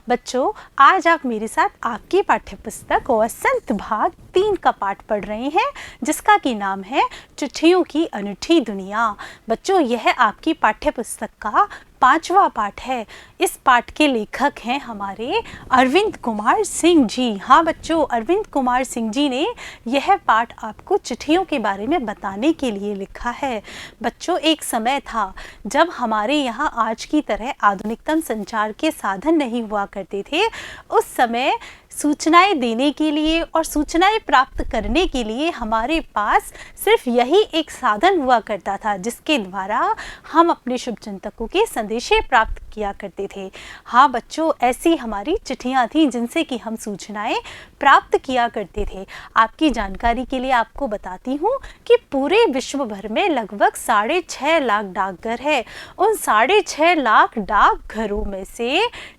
बच्चों, आज आप मेरे साथ आपकी पाठ्य पुस्तक वसंत भाग 3 का पाठ पढ़ रहे हैं, जिसका की नाम है चिट्ठियों की अनूठी दुनिया। बच्चों, यह आपकी पाठ्य पुस्तक का 5वां पाठ है। इस पाठ के लेखक हैं हमारे अरविंद कुमार सिंह जी। हाँ बच्चों, अरविंद कुमार सिंह जी ने यह पाठ आपको चिट्ठियों के बारे में बताने के लिए लिखा है। बच्चों, एक समय था जब हमारे यहाँ आज की तरह आधुनिकतम संचार के साधन नहीं हुआ करते थे। उस समय सूचनाएं देने के लिए और सूचनाएं प्राप्त करने के लिए हमारे पास सिर्फ यही एक साधन हुआ करता था, जिसके द्वारा हम अपने शुभचिंतकों के संदेशे प्राप्त किया करते थे। हाँ बच्चों, ऐसी हमारी चिट्ठियाँ थीं जिनसे कि हम सूचनाएं प्राप्त किया करते थे। आपकी जानकारी के लिए आपको बताती हूँ कि पूरे विश्व भर में लगभग 6.5 लाख डाकघर है। उन 6.5 लाख डाकघरों में से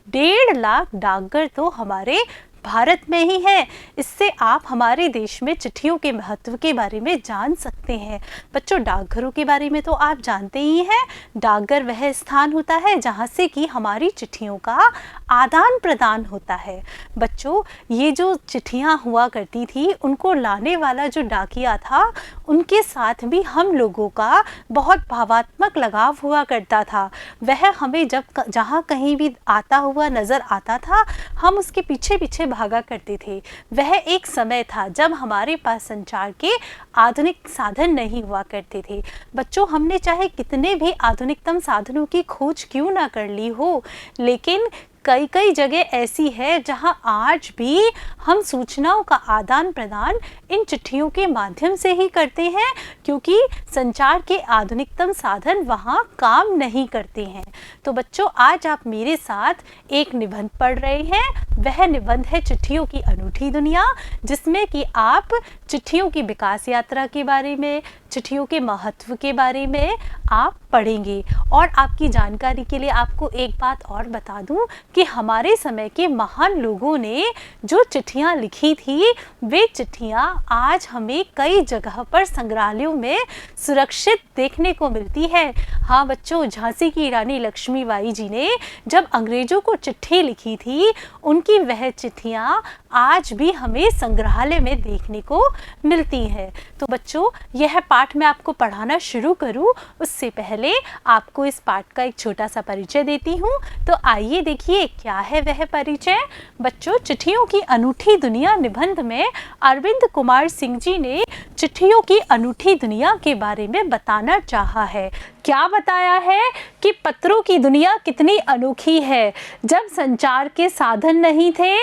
1.5 लाख डाकघर तो हमारे भारत में ही है। इससे आप हमारे देश में चिट्ठियों के महत्व के बारे में जान सकते हैं। बच्चों, डाकघरों के बारे में तो आप जानते ही हैं। डाकघर वह स्थान होता है जहाँ से कि हमारी चिट्ठियों का आदान प्रदान होता है। बच्चों, ये जो चिट्ठियाँ हुआ करती थी, उनको लाने वाला जो डाकिया था, उनके साथ भी हम लोगों का बहुत भावात्मक लगाव हुआ करता था। वह हमें जब जहाँ कहीं भी आता हुआ नज़र आता था, हम उसके पीछे पीछे भागा करते थे। वह एक समय था जब हमारे पास संचार के आधुनिक साधन नहीं हुआ करते थे। बच्चों, हमने चाहे कितने भी आधुनिकतम साधनों की खोज क्यों ना कर ली हो, लेकिन कई जगह ऐसी है जहां आज भी हम सूचनाओं का आदान प्रदान इन चिट्ठियों के माध्यम से ही करते हैं, क्योंकि संचार के आधुनिकतम साधन वहां काम नहीं करते हैं। तो बच्चों, आज आप मेरे साथ एक निबंध पढ़ रहे हैं। वह निबंध है चिट्ठियों की अनूठी दुनिया, जिसमें कि आप चिट्ठियों की विकास यात्रा के बारे में, चिट्ठियों के महत्व के बारे में आप पढ़ेंगे। और आपकी जानकारी के लिए आपको एक बात और बता दूं कि हमारे समय के महान लोगों ने जो चिट्ठियां लिखी थी, वे चिट्ठियां आज हमें कई जगह पर संग्रहालयों में सुरक्षित देखने को मिलती है। हाँ बच्चों, झांसी की रानी लक्ष्मीबाई जी ने जब अंग्रेजों को चिट्ठी लिखी थी, उनकी वह चिट्ठियां आज भी हमें संग्रहालय में देखने को मिलती हैं। तो बच्चों, यह पाठ मैं आपको पढ़ाना शुरू करूं, उससे पहले आपको इस पाठ का एक छोटा सा परिचय देती हूं। तो आइए देखिए क्या है वह परिचय। बच्चों, चिट्ठियों की अनूठी दुनिया निबंध में अरविंद कुमार सिंह जी ने चिट्ठियों की अनूठी दुनिया के बारे में बताना चाहा है। क्या बताया है कि पत्रों की दुनिया कितनी अनोखी है। जब संचार के साधन नहीं थे,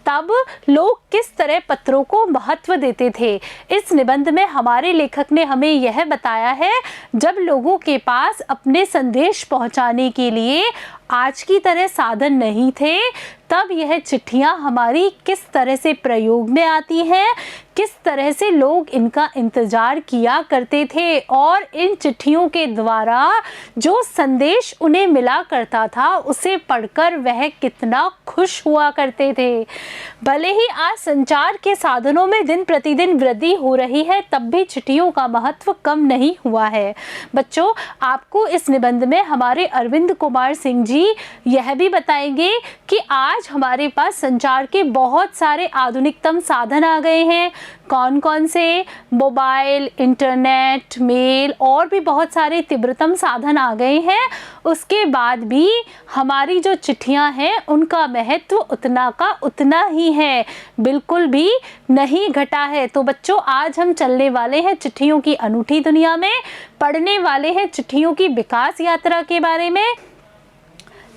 तब लोग किस तरह पत्रों को महत्व देते थे। इस निबंध में हमारे लेखक ने हमें यह बताया है, जब लोगों के पास अपने संदेश पहुंचाने के लिए आज की तरह साधन नहीं थे, तब यह चिट्ठियां हमारी किस तरह से प्रयोग में आती हैं, किस तरह से लोग इनका इंतज़ार किया करते थे और इन चिट्ठियों के द्वारा जो संदेश उन्हें मिला करता था, उसे पढ़कर वह कितना खुश हुआ करते थे। भले ही आज संचार के साधनों में दिन प्रतिदिन वृद्धि हो रही है, तब भी चिट्ठियों का महत्व कम नहीं हुआ है। बच्चों, आपको इस निबंध में हमारे अरविंद कुमार सिंह जी यह भी बताएंगे कि आज हमारे पास संचार के बहुत सारे आधुनिकतम साधन आ गए हैं। कौन कौन से? मोबाइल, इंटरनेट, मेल और भी बहुत सारे तीव्रतम साधन आ गए हैं। उसके बाद भी हमारी जो चिट्ठियां हैं, उनका महत्व उतना का उतना ही है, बिल्कुल भी नहीं घटा है। तो बच्चों, आज हम चलने वाले हैं चिट्ठियों की अनूठी दुनिया में, पढ़ने वाले हैं चिट्ठियों की विकास यात्रा के बारे में।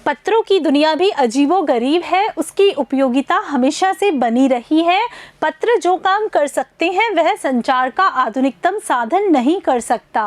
पत्रों की दुनिया भी अजीबोगरीब है, उसकी उपयोगिता हमेशा से बनी रही है। पत्र जो काम कर सकते हैं, वह संचार का आधुनिकतम साधन नहीं कर सकता।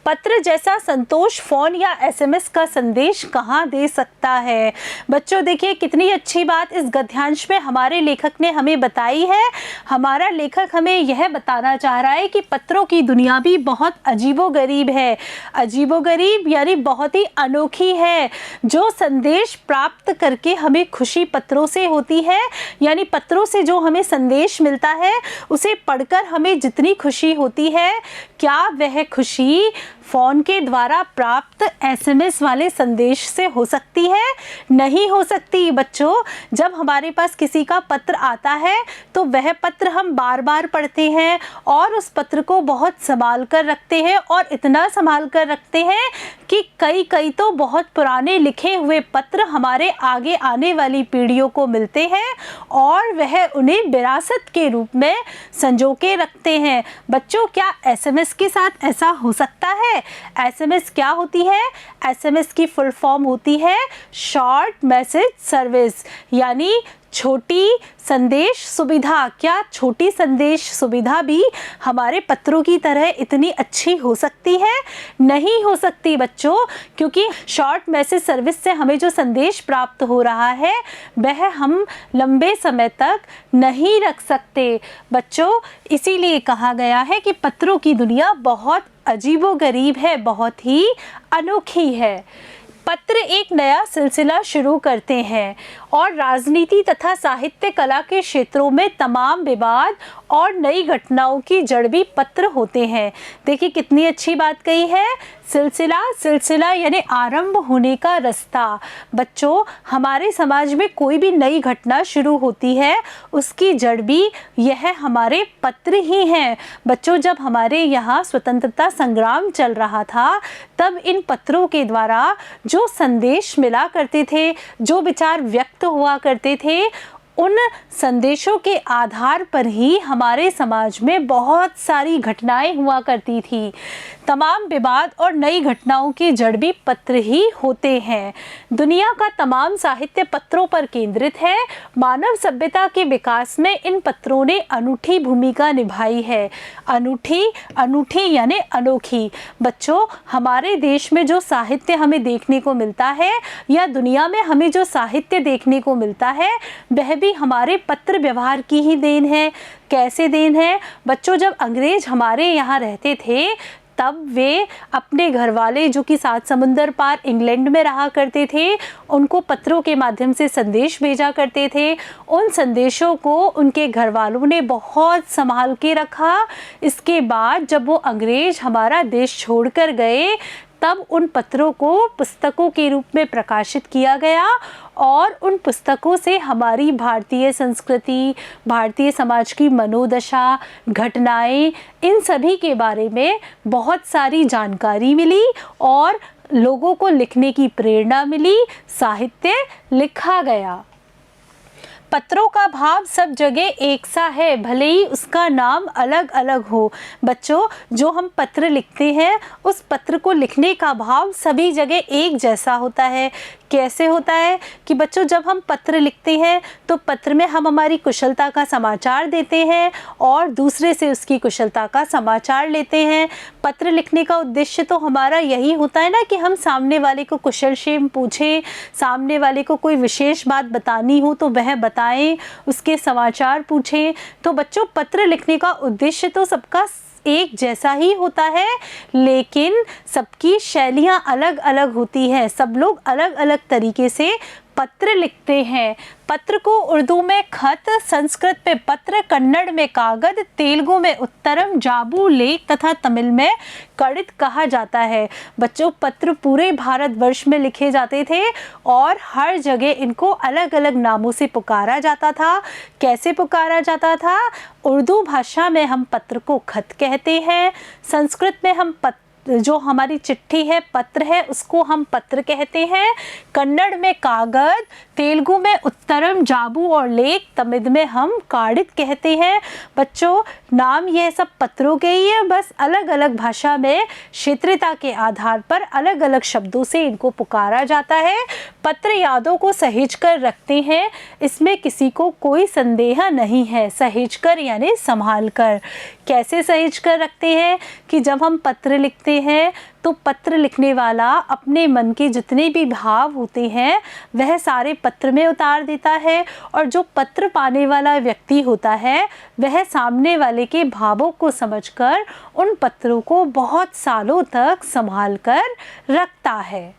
पत्र जैसा संतोष फ़ोन या एसएमएस का संदेश कहाँ दे सकता है। बच्चों, देखिए कितनी अच्छी बात इस गद्यांश में हमारे लेखक ने हमें बताई है। हमारा लेखक हमें यह बताना चाह रहा है कि पत्रों की दुनिया भी बहुत अजीबोगरीब है। अजीबोगरीब यानी बहुत ही अनोखी है। जो संदेश प्राप्त करके हमें खुशी पत्रों से होती है, यानी पत्रों से जो हमें संदेश मिलता है, उसे पढ़कर हमें जितनी खुशी होती है, क्या वह खुशी फ़ोन के द्वारा प्राप्त SMS वाले संदेश से हो सकती है? नहीं हो सकती बच्चों। जब हमारे पास किसी का पत्र आता है तो वह पत्र हम बार बार पढ़ते हैं और उस पत्र को बहुत संभाल कर रखते हैं, और इतना संभाल कर रखते हैं कि कई तो बहुत पुराने लिखे हुए पत्र हमारे आगे आने वाली पीढ़ियों को मिलते हैं और वह उन्हें विरासत के रूप में संजो के रखते हैं। बच्चों, क्या SMS के साथ ऐसा हो सकता है? SMS क्या होती है? SMS की फुल फॉर्म होती है शॉर्ट मैसेज सर्विस, यानी छोटी संदेश सुविधा। क्या छोटी संदेश सुविधा भी हमारे पत्रों की तरह इतनी अच्छी हो सकती है? नहीं हो सकती बच्चों, क्योंकि शॉर्ट मैसेज सर्विस से हमें जो संदेश प्राप्त हो रहा है वह हम लंबे समय तक नहीं रख सकते बच्चों। इसीलिए कहा गया है कि पत्रों की दुनिया बहुत अजीबोगरीब है, बहुत ही अनोखी है। पत्र एक नया सिलसिला शुरू करते हैं और राजनीति तथा साहित्य कला के क्षेत्रों में तमाम विवाद और नई घटनाओं की जड़ भी पत्र होते हैं। देखिए कितनी अच्छी बात कही है। सिलसिला यानी आरंभ होने का रास्ता। बच्चों, हमारे समाज में कोई भी नई घटना शुरू होती है उसकी जड़ भी यह हमारे पत्र ही हैं। बच्चों, जब हमारे यहाँ स्वतंत्रता संग्राम चल रहा था तब इन पत्रों के द्वारा जो संदेश मिला करते थे, जो विचार व्यक्त हुआ करते थे, उन संदेशों के आधार पर ही हमारे समाज में बहुत सारी घटनाएं हुआ करती थी। तमाम विवाद और नई घटनाओं की जड़ भी पत्र ही होते हैं। दुनिया का तमाम साहित्य पत्रों पर केंद्रित है। मानव सभ्यता के विकास में इन पत्रों ने अनूठी भूमिका निभाई है। अनूठी यानी अनोखी। बच्चों, हमारे देश में जो साहित्य हमें देखने को मिलता है या दुनिया में हमें जो साहित्य देखने को मिलता है वह भी हमारे पत्र व्यवहार की ही देन है। कैसे देन है बच्चों? जब अंग्रेज हमारे यहाँ रहते थे तब वे अपने घर वाले जो कि 7 समुंदर पार इंग्लैंड में रहा करते थे उनको पत्रों के माध्यम से संदेश भेजा करते थे। उन संदेशों को उनके घर वालों ने बहुत संभाल के रखा। इसके बाद जब वो अंग्रेज हमारा देश छोड़कर गए तब उन पत्रों को पुस्तकों के रूप में प्रकाशित किया गया और उन पुस्तकों से हमारी भारतीय संस्कृति, भारतीय समाज की मनोदशा, घटनाएं, इन सभी के बारे में बहुत सारी जानकारी मिली और लोगों को लिखने की प्रेरणा मिली। साहित्य लिखा गया। पत्रों का भाव सब जगह एक सा है, भले ही उसका नाम अलग अलग हो। बच्चों, जो हम पत्र लिखते हैं उस पत्र को लिखने का भाव सभी जगह एक जैसा होता है। कैसे होता है कि बच्चों, जब हम पत्र लिखते हैं तो पत्र में हम हमारी कुशलता का समाचार देते हैं और दूसरे से उसकी कुशलता का समाचार लेते हैं। पत्र लिखने का उद्देश्य तो हमारा यही होता है ना कि हम सामने वाले को कुशलक्षेम पूछें, सामने वाले को कोई विशेष बात बतानी हो तो वह बताएं, उसके समाचार पूछें। तो बच्चों, पत्र लिखने का उद्देश्य तो सबका एक जैसा ही होता है, लेकिन सबकी शैलियाँ अलग अलग होती हैं। सब लोग अलग अलग तरीके से पत्र लिखते हैं। पत्र को उर्दू में खत, संस्कृत में पत्र, कन्नड़ में कागज, तेलुगु में उत्तरम, जाबू लेख तथा तमिल में कड़ित कहा जाता है। बच्चों, पत्र पूरे भारतवर्ष में लिखे जाते थे और हर जगह इनको अलग अलग नामों से पुकारा जाता था। कैसे पुकारा जाता था? उर्दू भाषा में हम पत्र को खत कहते हैं, संस्कृत में हम जो हमारी चिट्ठी है, पत्र है, उसको हम पत्र कहते हैं, कन्नड़ में कागज, तेलुगु में उत्तरम, जाबू और लेख, तमिल में हम काड़ित कहते हैं। बच्चों, नाम यह सब पत्रों के ही है, बस अलग अलग भाषा में क्षेत्रीयता के आधार पर अलग अलग शब्दों से इनको पुकारा जाता है। पत्र यादों को सहेज कर रखते हैं, इसमें किसी को कोई संदेह नहीं है। सहेज कर यानी संभाल कर। कैसे सहेज कर रखते हैं कि जब हम पत्र लिखते हैं तो पत्र लिखने वाला अपने मन के जितने भी भाव होते हैं वह सारे पत्र में उतार देता है, और जो पत्र पाने वाला व्यक्ति होता है वह सामने वाले के भावों को समझकर उन पत्रों को बहुत सालों तक संभाल कर रखता है।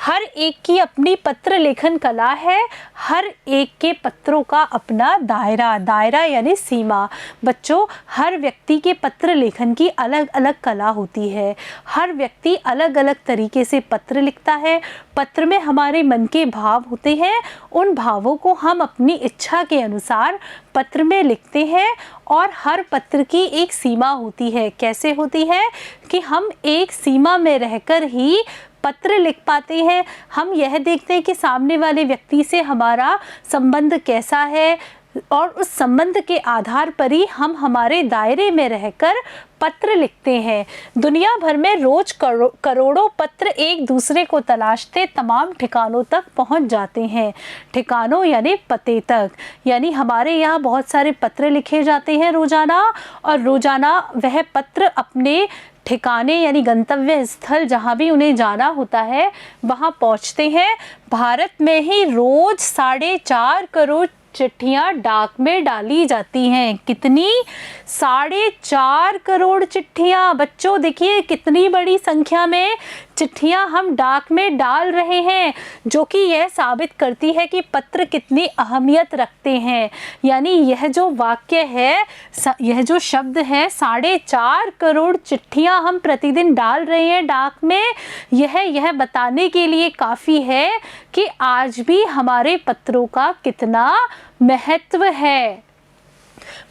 हर एक की अपनी पत्र लेखन कला है, हर एक के पत्रों का अपना दायरा, दायरा यानी सीमा। बच्चों, हर व्यक्ति के पत्र लेखन की अलग अलग कला होती है। हर व्यक्ति अलग अलग तरीके से पत्र लिखता है। पत्र में हमारे मन के भाव होते हैं, उन भावों को हम अपनी इच्छा के अनुसार पत्र में लिखते हैं। और हर पत्र की एक सीमा होती है। कैसे होती है कि हम एक सीमा में रहकर ही पत्र लिख पाते हैं। हम यह देखते हैं कि सामने वाले व्यक्ति से हमारा संबंध कैसा है, और उस संबंध के आधार पर ही हम हमारे दायरे में रहकर पत्र लिखते हैं। दुनिया भर में रोज करोड़ों पत्र एक दूसरे को तलाशते तमाम ठिकानों तक पहुंच जाते हैं। ठिकानों यानी पते तक, यानी हमारे यहाँ बहुत सारे पत्र लिखे जाते हैं रोजाना, और रोजाना वह पत्र अपने ठिकाने यानी गंतव्य स्थल जहाँ भी उन्हें जाना होता है वहाँ पहुँचते हैं। भारत में ही रोज 4.5 करोड़ चिट्ठियाँ डाक में डाली जाती हैं। कितनी? 4.5 करोड़ चिट्ठियाँ। बच्चों देखिए कितनी बड़ी संख्या में चिट्ठियाँ हम डाक में डाल रहे हैं, जो कि यह साबित करती है कि पत्र कितनी अहमियत रखते हैं। यानी यह जो वाक्य है, यह जो शब्द है 4.5 करोड़ चिट्ठियाँ हम प्रतिदिन डाल रहे हैं डाक में, यह बताने के लिए काफ़ी है कि आज भी हमारे पत्रों का कितना महत्व है।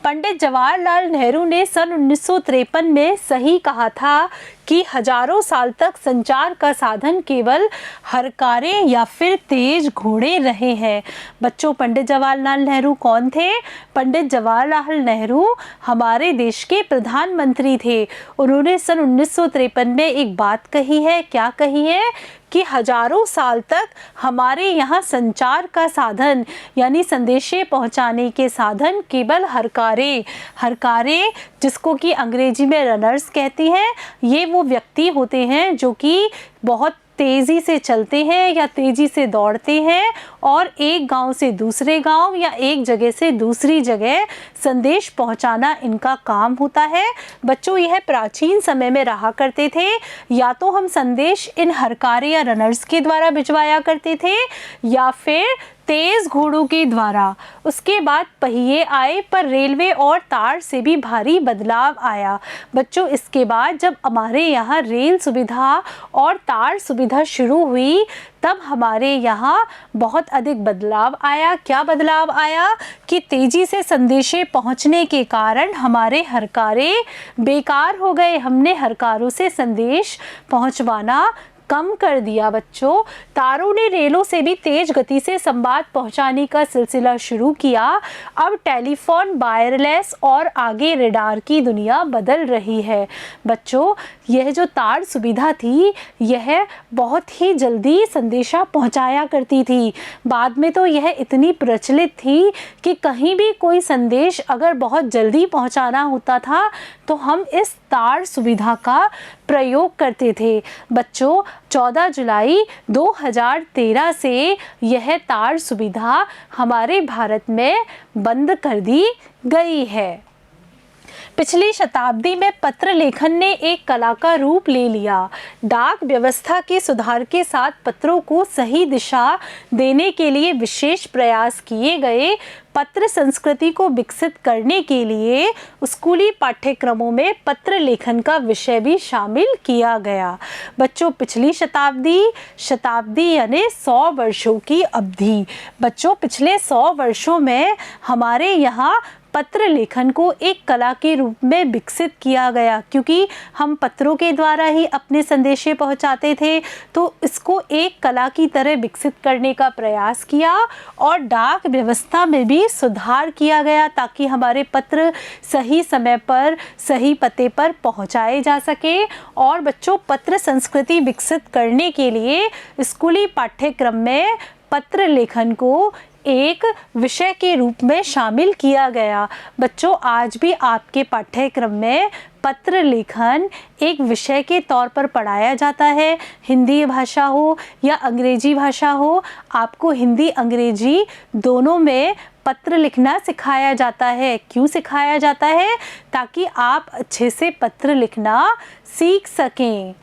पंडित जवाहरलाल नेहरू ने सन 1953 में सही कहा था कि हजारों साल तक संचार का साधन केवल हरकारें या फिर तेज घोड़े रहे हैं। बच्चों, पंडित जवाहरलाल नेहरू कौन थे? पंडित जवाहरलाल नेहरू हमारे देश के प्रधानमंत्री थे। उन्होंने सन 1953 में एक बात कही है। क्या कही है? कि हजारों साल तक हमारे यहाँ संचार का साधन यानी संदेशे पहुँचाने के साधन केवल हरकारे जिसको कि अंग्रेजी में रनर्स कहती हैं, ये वो व्यक्ति होते हैं जो कि बहुत तेज़ी से चलते हैं या तेज़ी से दौड़ते हैं और एक गांव से दूसरे गांव या एक जगह से दूसरी जगह संदेश पहुंचाना इनका काम होता है। बच्चों, यह प्राचीन समय में रहा करते थे। या तो हम संदेश इन हरकारे या रनर्स के द्वारा भिजवाया करते थे या फिर तेज घोड़ों के द्वारा। उसके बाद पहिए आए, पर रेलवे और तार से भी भारी बदलाव आया। बच्चों, इसके बाद जब हमारे यहाँ रेल सुविधा और तार सुविधा शुरू हुई तब हमारे यहाँ बहुत अधिक बदलाव आया। क्या बदलाव आया? कि तेज़ी से संदेशे पहुँचने के कारण हमारे हरकारे बेकार हो गए। हमने हरकारों से संदेश पहुँचवाना कम कर दिया। बच्चों, तारों ने रेलों से भी तेज गति से संवाद पहुंचाने का सिलसिला शुरू किया। अब टेलीफोन, वायरलेस और आगे रेडार की दुनिया बदल रही है। बच्चों, यह जो तार सुविधा थी यह बहुत ही जल्दी संदेशा पहुंचाया करती थी। बाद में तो यह इतनी प्रचलित थी कि कहीं भी कोई संदेश अगर बहुत जल्दी पहुंचाना होता था तो हम इस तार सुविधा का प्रयोग करते थे। बच्चों, 14 जुलाई 2013 से यह तार सुविधा हमारे भारत में बंद कर दी गई है। पिछली शताब्दी में पत्र लेखन ने एक कला का रूप ले लिया। डाक व्यवस्था के सुधार के साथ पत्रों को सही दिशा देने के लिए विशेष प्रयास किए गए। पत्र संस्कृति को विकसित करने के लिए स्कूली पाठ्यक्रमों में पत्र लेखन का विषय भी शामिल किया गया। बच्चों, पिछली शताब्दी यानी 100 वर्षों की अवधि। बच्चों, पिछले 100 वर्षों में हमारे यहाँ पत्र लेखन को एक कला के रूप में विकसित किया गया, क्योंकि हम पत्रों के द्वारा ही अपने संदेशे पहुंचाते थे, तो इसको एक कला की तरह विकसित करने का प्रयास किया और डाक व्यवस्था में भी सुधार किया गया ताकि हमारे पत्र सही समय पर सही पते पर पहुंचाए जा सके। और बच्चों, पत्र संस्कृति विकसित करने के लिए स्कूली पाठ्यक्रम में पत्र लेखन को एक विषय के रूप में शामिल किया गया। बच्चों, आज भी आपके पाठ्यक्रम में पत्र लेखन एक विषय के तौर पर पढ़ाया जाता है। हिंदी भाषा हो या अंग्रेजी भाषा हो, आपको हिंदी अंग्रेजी दोनों में पत्र लिखना सिखाया जाता है। क्यों सिखाया जाता है? ताकि आप अच्छे से पत्र लिखना सीख सकें।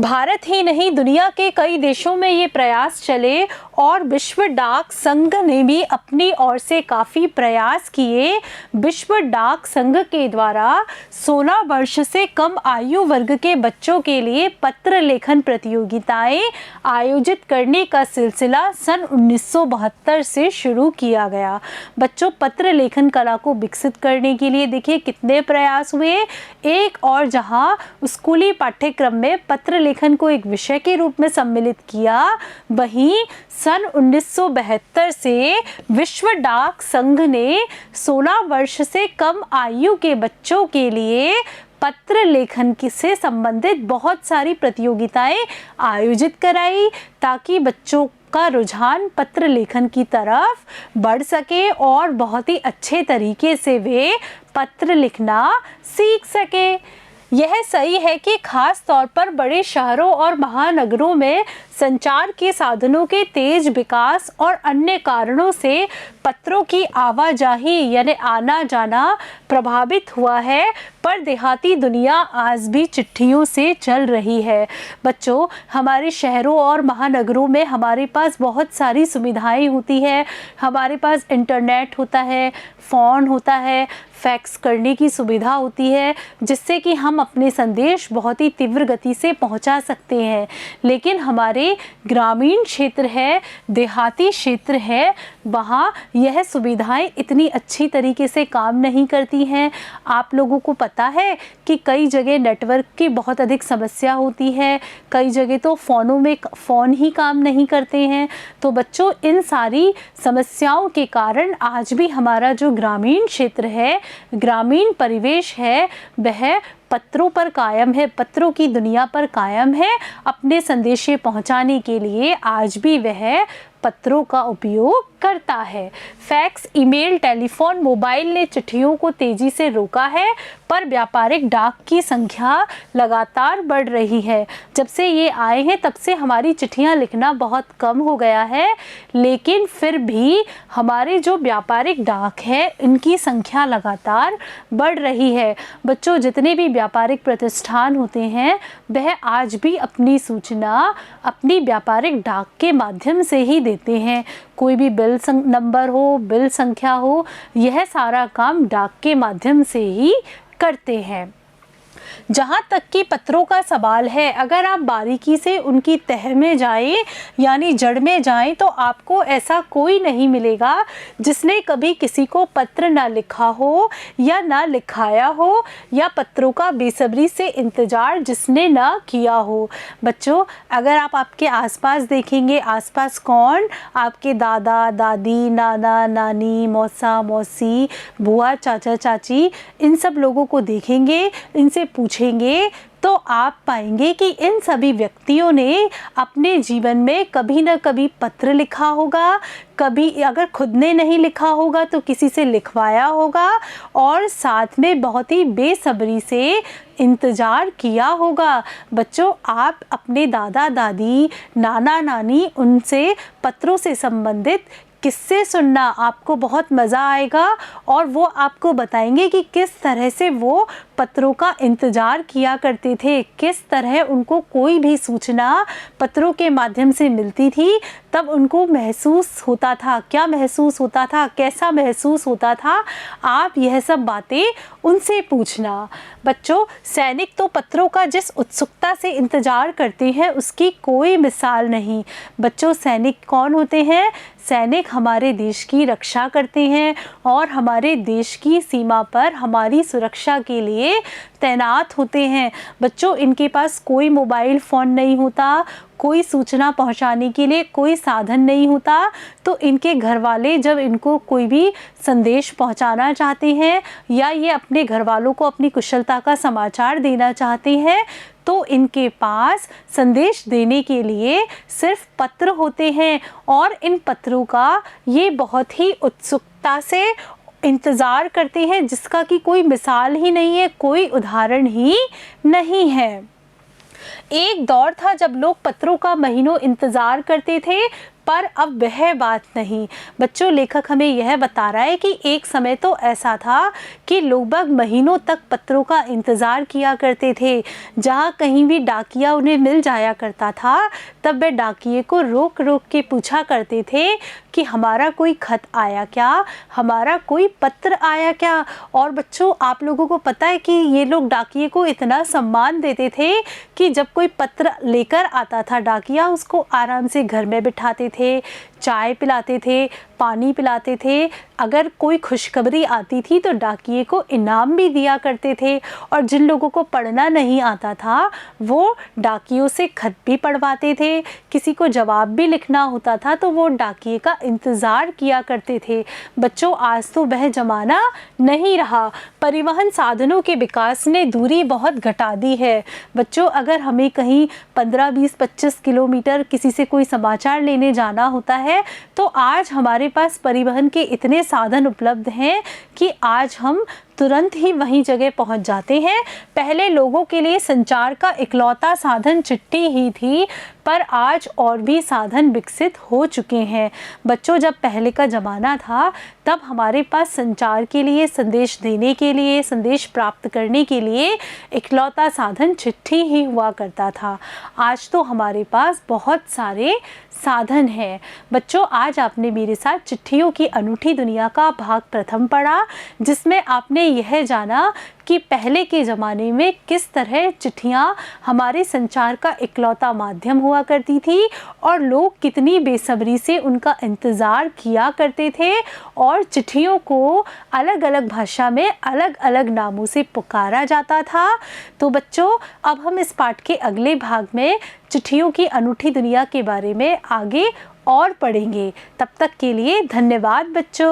भारत ही नहीं, दुनिया के कई देशों में ये प्रयास चले और विश्व डाक संघ ने भी अपनी ओर से काफ़ी प्रयास किए। विश्व डाक संघ के द्वारा 16 वर्ष से कम आयु वर्ग के बच्चों के लिए पत्र लेखन प्रतियोगिताएं आयोजित करने का सिलसिला सन 1972 से शुरू किया गया। बच्चों, पत्र लेखन कला को विकसित करने के लिए देखिए कितने प्रयास हुए। एक और जहां स्कूली पाठ्यक्रम में पत्र लेखन को एक विषय के रूप में सम्मिलित किया, वहीं सन 1972 से विश्व डाक संघ ने 16 वर्ष से कम आयु के बच्चों के लिए पत्र लेखन से संबंधित बहुत सारी प्रतियोगिताएं आयोजित कराई, ताकि बच्चों का रुझान पत्र लेखन की तरफ बढ़ सके और बहुत ही अच्छे तरीके से वे पत्र लिखना सीख सके। यह सही है कि खास तौर पर बड़े शहरों और महानगरों में संचार के साधनों के तेज विकास और अन्य कारणों से पत्रों की आवाजाही यानी आना जाना प्रभावित हुआ है, पर देहाती दुनिया आज भी चिट्ठियों से चल रही है। बच्चों, हमारे शहरों और महानगरों में हमारे पास बहुत सारी सुविधाएं होती है। हमारे पास इंटरनेट होता है, फ़ोन होता है, फैक्स करने की सुविधा होती है, जिससे कि हम अपने संदेश बहुत ही तीव्र गति से पहुंचा सकते हैं। लेकिन हमारे ग्रामीण क्षेत्र है, देहाती क्षेत्र है, वहाँ यह सुविधाएं इतनी अच्छी तरीके से काम नहीं करती हैं। आप लोगों को पता है कि कई जगह नेटवर्क की बहुत अधिक समस्या होती है, कई जगह तो फ़ोनों में फ़ोन ही काम नहीं करते हैं। तो बच्चों, इन सारी समस्याओं के कारण आज भी हमारा जो ग्रामीण क्षेत्र है, ग्रामीण परिवेश है, वह पत्रों पर कायम है, पत्रों की दुनिया पर कायम है। अपने संदेशे पहुंचाने के लिए आज भी वह पत्रों का उपयोग करता है। फैक्स, ईमेल, टेलीफोन, मोबाइल ने चिट्ठियों को तेजी से रोका है, पर व्यापारिक डाक की संख्या लगातार बढ़ रही है। जब से ये आए हैं तब से हमारी चिट्ठियां लिखना बहुत कम हो गया है, लेकिन फिर भी हमारे जो व्यापारिक डाक है इनकी संख्या लगातार बढ़ रही है। बच्चों, जितने भी व्यापारिक प्रतिष्ठान होते हैं वह आज भी अपनी सूचना अपनी व्यापारिक डाक के माध्यम से ही देते हैं। कोई भी बिल नंबर हो, बिल संख्या हो, यह सारा काम डाक के माध्यम से ही करते हैं। जहाँ तक कि पत्रों का सवाल है, अगर आप बारीकी से उनकी तह में जाएं यानी जड़ में जाएं, तो आपको ऐसा कोई नहीं मिलेगा जिसने कभी किसी को पत्र ना लिखा हो या ना लिखाया हो, या पत्रों का बेसब्री से इंतज़ार जिसने ना किया हो। बच्चों, अगर आप आपके आसपास देखेंगे, आसपास कौन, आपके दादा दादी, नाना नानी, मौसा मौसी, बुआ चाचा चाची, इन सब लोगों को देखेंगे, इनसे पूछेंगे तो आप पाएंगे कि इन सभी व्यक्तियों ने अपने जीवन में कभी न कभी पत्र लिखा होगा, कभी अगर खुद ने नहीं लिखा होगा तो किसी से लिखवाया होगा, और साथ में बहुत ही बेसब्री से इंतज़ार किया होगा। बच्चों, आप अपने दादा दादी, नाना नानी, उनसे पत्रों से संबंधित किस्से सुनना, आपको बहुत मज़ा आएगा और वो आपको बताएंगे कि किस तरह से वो पत्रों का इंतज़ार किया करते थे, किस तरह उनको कोई भी सूचना पत्रों के माध्यम से मिलती थी तब उनको महसूस होता था, क्या महसूस होता था, कैसा महसूस होता था। आप यह सब बातें उनसे पूछना। बच्चों, सैनिक तो पत्रों का जिस उत्सुकता से इंतज़ार करते हैं उसकी कोई मिसाल नहीं। बच्चों, सैनिक कौन होते हैं? सैनिक हमारे देश की रक्षा करते हैं और हमारे देश की सीमा पर हमारी सुरक्षा के लिए तैनात होते हैं। बच्चों, इनके पास कोई मोबाइल फ़ोन नहीं होता, कोई सूचना पहुंचाने के लिए कोई साधन नहीं होता, तो इनके घर वाले जब इनको कोई भी संदेश पहुंचाना चाहते हैं या ये अपने घर वालों को अपनी कुशलता का समाचार देना चाहते हैं, तो इनके पास संदेश देने के लिए सिर्फ पत्र होते हैं और इन पत्रों का ये बहुत ही उत्सुकता से इंतज़ार करते हैं, जिसका कि कोई मिसाल ही नहीं है, कोई उदाहरण ही नहीं है। एक दौर था जब लोग पत्रों का महीनों इंतज़ार करते थे, पर अब वह बात नहीं। बच्चों, लेखक हमें यह बता रहा है कि एक समय तो ऐसा था कि लोग महीनों तक पत्रों का इंतज़ार किया करते थे। जहाँ कहीं भी डाकिया उन्हें मिल जाया करता था, तब वे डाकिये को रोक रोक के पूछा करते थे कि हमारा कोई खत आया क्या, हमारा कोई पत्र आया क्या। और बच्चों, आप लोगों को पता है कि ये लोग डाकिये को इतना सम्मान देते थे कि जब कोई पत्र लेकर आता था डाकिया, उसको आराम से घर में बिठाते थे, चाय पिलाते थे, पानी पिलाते थे। अगर कोई खुशखबरी आती थी तो डाकिये को इनाम भी दिया करते थे। और जिन लोगों को पढ़ना नहीं आता था वो डाकियों से खत भी पढ़वाते थे। किसी को जवाब भी लिखना होता था तो वो डाकिये का इंतज़ार किया करते थे। बच्चों, आज तो वह ज़माना नहीं रहा। परिवहन साधनों के विकास ने दूरी बहुत घटा दी है। बच्चों, अगर हमें कहीं 15, 20, 25 किलोमीटर किसी से कोई समाचार लेने जाना होता है तो आज हमारे पास परिवहन के इतने साधन उपलब्ध हैं कि आज हम तुरंत ही वहीं जगह पहुंच जाते हैं। पहले लोगों के लिए संचार का इकलौता साधन चिट्ठी ही थी, पर आज और भी साधन विकसित हो चुके हैं। बच्चों, जब पहले का ज़माना था तब हमारे पास संचार के लिए, संदेश देने के लिए, संदेश प्राप्त करने के लिए इकलौता साधन चिट्ठी ही हुआ करता था। आज तो हमारे पास बहुत सारे साधन हैं। बच्चों, आज आपने मेरे साथ चिट्ठियों की अनूठी दुनिया का भाग प्रथम पढ़ा, जिसमें आपने यह जाना कि पहले के ज़माने में किस तरह चिट्ठियाँ हमारे संचार का इकलौता माध्यम हुआ करती थी और लोग कितनी बेसब्री से उनका इंतज़ार किया करते थे और चिट्ठियों को अलग अलग भाषा में अलग अलग नामों से पुकारा जाता था। तो बच्चों, अब हम इस पाठ के अगले भाग में चिट्ठियों की अनूठी दुनिया के बारे में आगे और पढ़ेंगे। तब तक के लिए धन्यवाद बच्चों।